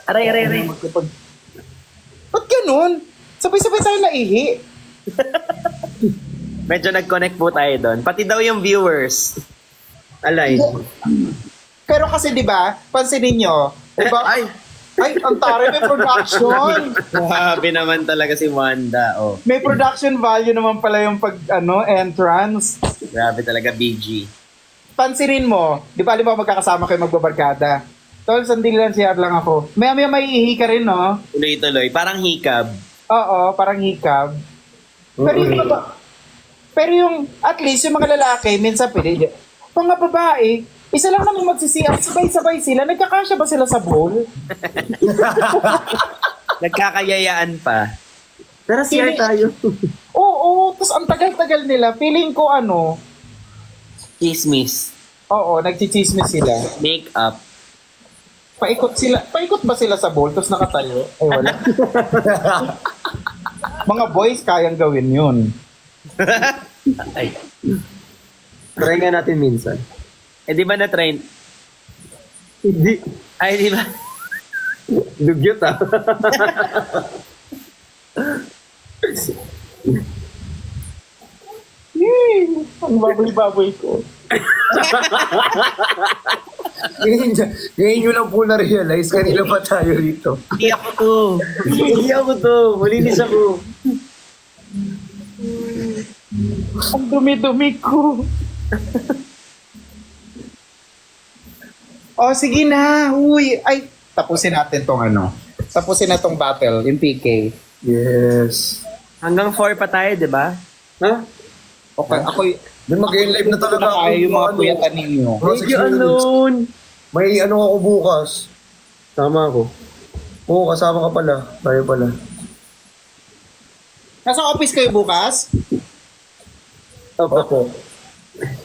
Aray. Ba't ganun? Sabay-sabay tayo naihi. Medyo nag-connect po tayo doon. Pati daw yung viewers. Alay. Pero kasi di ba, pansinin nyo, diba, ay, ang tari, may production. Grabe naman talaga si Wanda. Oh. May production value naman pala yung entrance. Grabe talaga, BG. Pansinin mo, di ba magkakasama kayo magbabarkada? Tol, sandali lang, CR lang ako. May maiihi ka rin, no? Tuloy-tuloy. Parang hikab. Oo, parang hikab. Pero yung, at least, yung mga lalaki, minsan pwede. Mga babae, isa lang naman magsisiyar, sabay-sabay sila. Nagkakasya ba sila sa bowl? Nagkakayayaan pa. Pero CR tayo. Oo, tapos ang tagal-tagal nila. Feeling ko Chismis. Oo, nagchichismis sila. Make up. Paikot ba sila sa bowl tapos nakatayo? Ay, wala. Mga boys, kayang gawin yun. Ay. Try nga natin minsan. Eh, di ba na-train? Hindi. Ay, di ba? Dugyot ah. Ang baboy-baboy ko. Ngayon nyo lang po na-realize kanila pa tayo rito. Hindi ako to. Malinis ako. Ang dumi-dumi ko. Oh, sige na. Uy, ay, tapusin natin tong Tapusin na tong battle, yung PK. Yes. Hanggang 4 pa tayo, di ba? Ha? Okay, ako mag-live na talaga ako. Yung mga kuyatan ninyo. Thank you, Anon. May ako bukas. Tama ako. Oo, kasama ka pala. Tayo pala. Nasa office kayo bukas? Opo.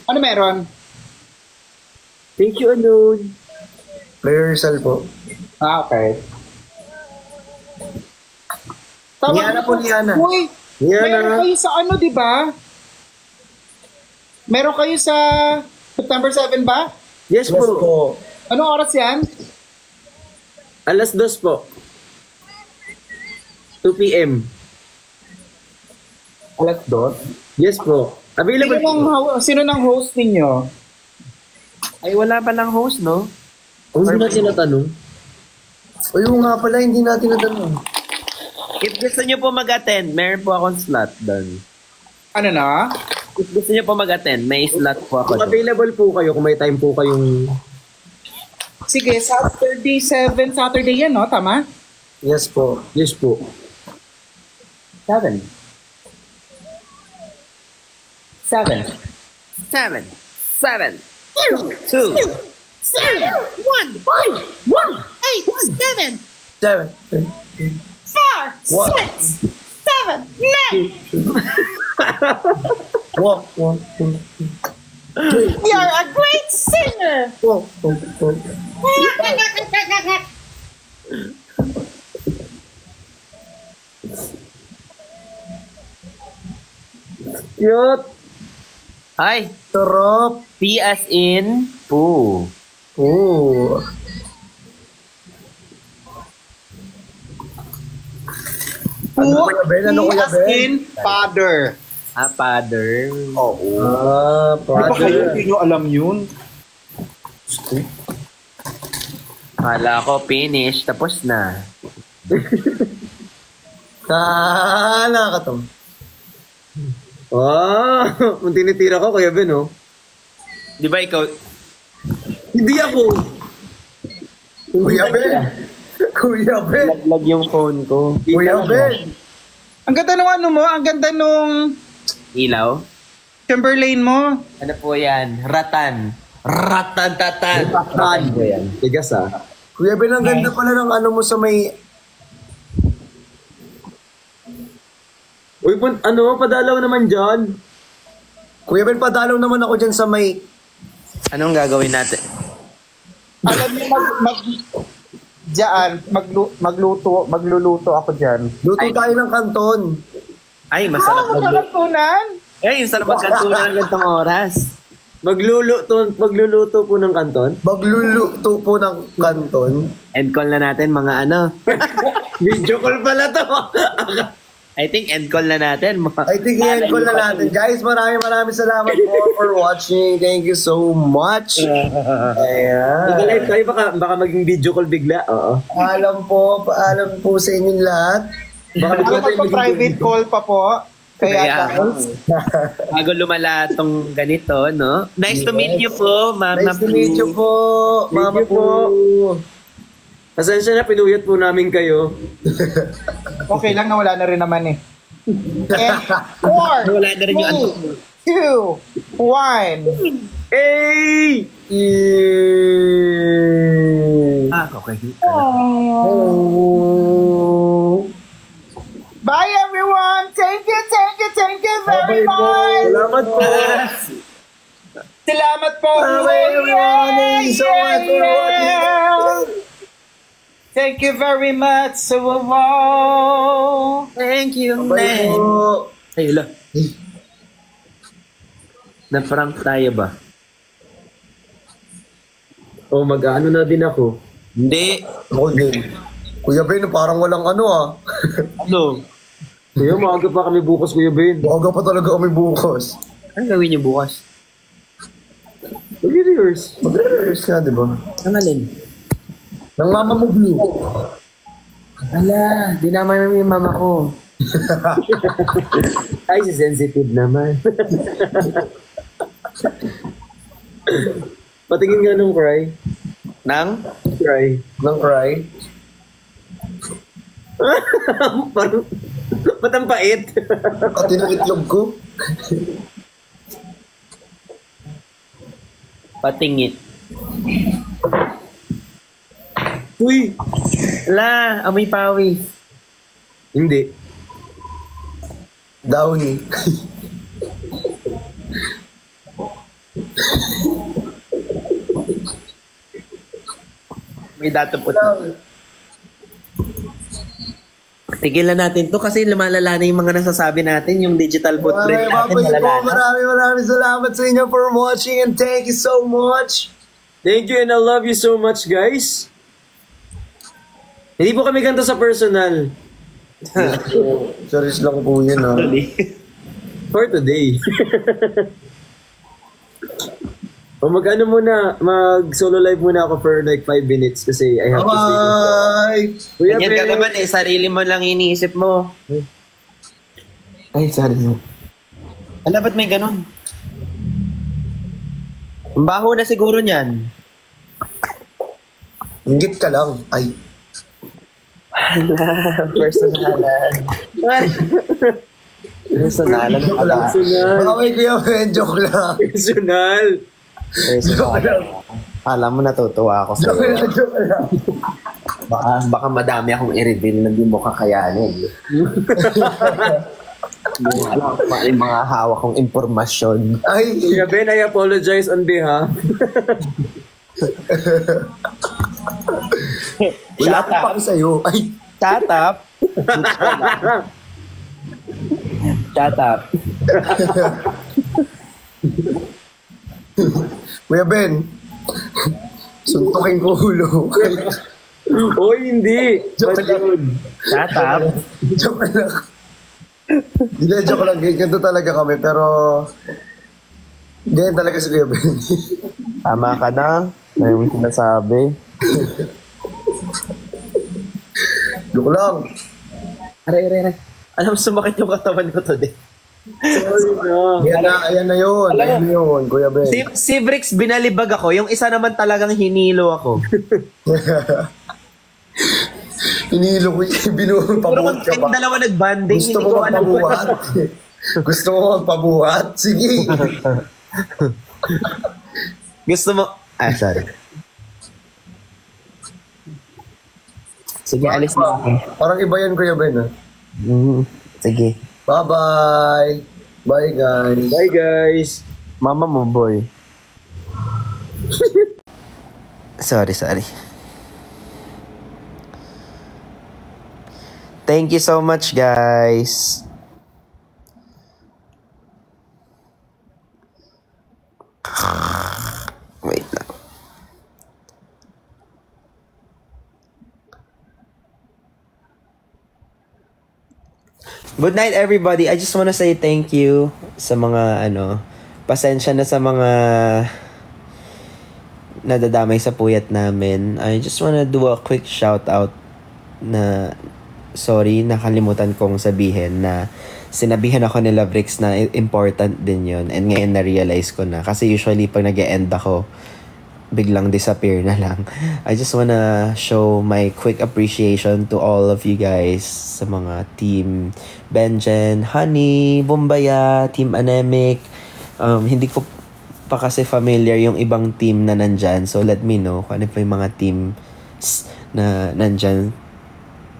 Ano meron? Thank you, Anon. Rehearsal po. Okay. Liana po, Liana. Uy, meron kayo sa di ba? Meron kayo sa September 7 ba? Yes po. Anong oras yan? 2:00 po. 2 p.m. 2:00? Yes po. Available. Sino nang host ninyo? Ay, wala pa lang host, no? Hindi natin natanong. Oo nga pala, hindi natin natanong. If gusto nyo po mag-attend, meron po akong slot doon. Ano na? If gusto nyo po mag-attend, may slot po ako Kung available po kayo, kung may time po kayong... Sige, Saturday yan, no? Tama? Yes po. Yes po. 7. 7. 2. 1, 5, 1, 8, 7, 7. 4, 6, 7, 9. Walk. You're a great singer. Walk. Cute. Hi. Sarap. P as in poo. Oh. Ano Kuya Ben? Ano Kuya Ben? in father. Father. Oo. Father. Di ba kayo, hindi nyo alam yun? Kala ko finish, tapos na. Kala ka to. Kung tinitira ko, Kuya Ben, oh. Di ba ikaw? Hindi ako. Kuya Ben. Kuya Ben. Naglag yung phone ko. Kuya Ben. Ang ganda nung mo, ang ganda nung Ilaw? Chamberlain mo. Ano po yan? Ratan. Ratan-tatan. Ratan. Tigas ah. Kuya Ben, ang ganda pala ng ano mo sa may... Uy, padalaw naman dyan. Kuya Ben, padalaw naman ako dyan sa may... Anong gagawin natin? Alam niyo, magluluto ako dyan. Luto tayo ng kanton. Ay, masarap Masarap tunan. Ay, yung sarap magkantunan ng gantong oras. Magluluto po ng kanton. Magluluto po ng kanton. End call na natin mga ano. Video call pala to. I think end call na natin. I think i-end call na natin. Guys, maraming salamat po for watching. Thank you so much. Ayan. Live kayo, baka maging video call bigla. Oo. Paalam po sa inyong lahat. Baka magpa-private call pa po. Kaya guys. Bago lumala tong ganito, no? Nice to meet you po, Ma'am. Nice to meet you po, Mama po. Pasensya na, pinuyot po namin kayo. Okay lang na wala na rin naman eh. And 4, Wala na rin yung 2, 1. Hey! Yeah. Okay. Oh. Bye everyone! Thank you very much! Salamat po. Salamat po! Bye everyone. Thank you so much for watching. Thank you very much, wow. Thank you, Bye po. Ay, wala. Na-prank tayo ba? O mag-ano na din ako? Hindi. Ako din. Kuya Ben, parang walang ano ah. Ano? Kuya, maaga pa kami bukas, Kuya Ben. Maaga pa talaga kami bukas. Anong gawin niyo bukas? Mag-rehearse. Mag-rehearse nga, di ba? Ang alin? Nang mama mo blue. Ala, di naman yung mama ko. Ay, si sensitive naman. Patingin nga nung cry. Nang? Cry. Nang cry. Parang, ba't ang pait? Pati ng itlog ko. Patingin. Uy! Ala, amoy pawi. Hindi. Downy. May dato po. Tigilan natin to kasi lumalala na yung mga nasasabi natin, yung digital footprint natin. Maraming salamat sa inyo for watching and thank you so much. Thank you and I love you so much, guys. Hindi po kami ganito sa personal. Serious lang po yun ha. For today. O mag-ano muna, mag-solo live muna ako for like 5 minutes kasi I have to stay. Bye! Kuya Ganyan ka naman eh, sarili mo lang iniisip mo. Ay, sorry mo. Ano, ba't may ganun? Ang baho na siguro niyan. Inggit ka lang. Ay. Personalan. Personalan. Joke lang. Baka may kuya Ben, joke lang. Personal. Joke lang. Alam mo, natutuwa ako Joke sa'yo. lang, joke lang. Baka madami akong i-reveal na di mo kakayanin. Hindi mo alam kung ano yung mga hawak kong impormasyon. Ay. Kuya Ben, I apologize on behalf. Wala akong paki sa'yo. Ay. Shut up. Shut up. Kuya Ben, suntukin ko ulo. Oy, hindi. Joke lang. Shut up. Joke lang. Hindi, joke lang. Ganito talaga kami, pero ganyan talaga si Kuya Ben. Tama ka na. May sinasabi. Joke lang. Aray. Alam mo, sumakit yung katawan ko today. Sorry na. Ayan na yun. Ayan na yun, Kuya Ben. Si Brix, binalibag ako. Yung isa naman talagang hinilo ako. Hinilo ko yung pabuhat ka Yung ba? dalawa nag-banding. Gusto mo magpabuhat? Gusto mo magpabuhat? Sige. Gusto mo... sorry. Sige, alis na ako. Parang iba yan, Kuya Ben. Ha? Sige. Bye-bye. Bye, guys. Bye, guys. Mama mo, boy. Sorry. Thank you so much, guys. Good night, everybody. I just wanna say thank you sa mga, pasensya na sa mga nadadamay sa puyat namin. I just wanna do a quick shout out na, sorry, nakalimutan kong sabihin na sinabihan ako nila Bricks na important din yun. And ngayon na-realize ko na. Kasi usually pag nag-e-end ako, biglang disappear na lang. I just wanna show my quick appreciation to all of you guys sa mga team Benjen, Honey, Bumbaya, Team Anemic. Hindi ko pa kasi familiar yung ibang team na nandyan. So let me know kung ano pa yung mga teams na nandyan.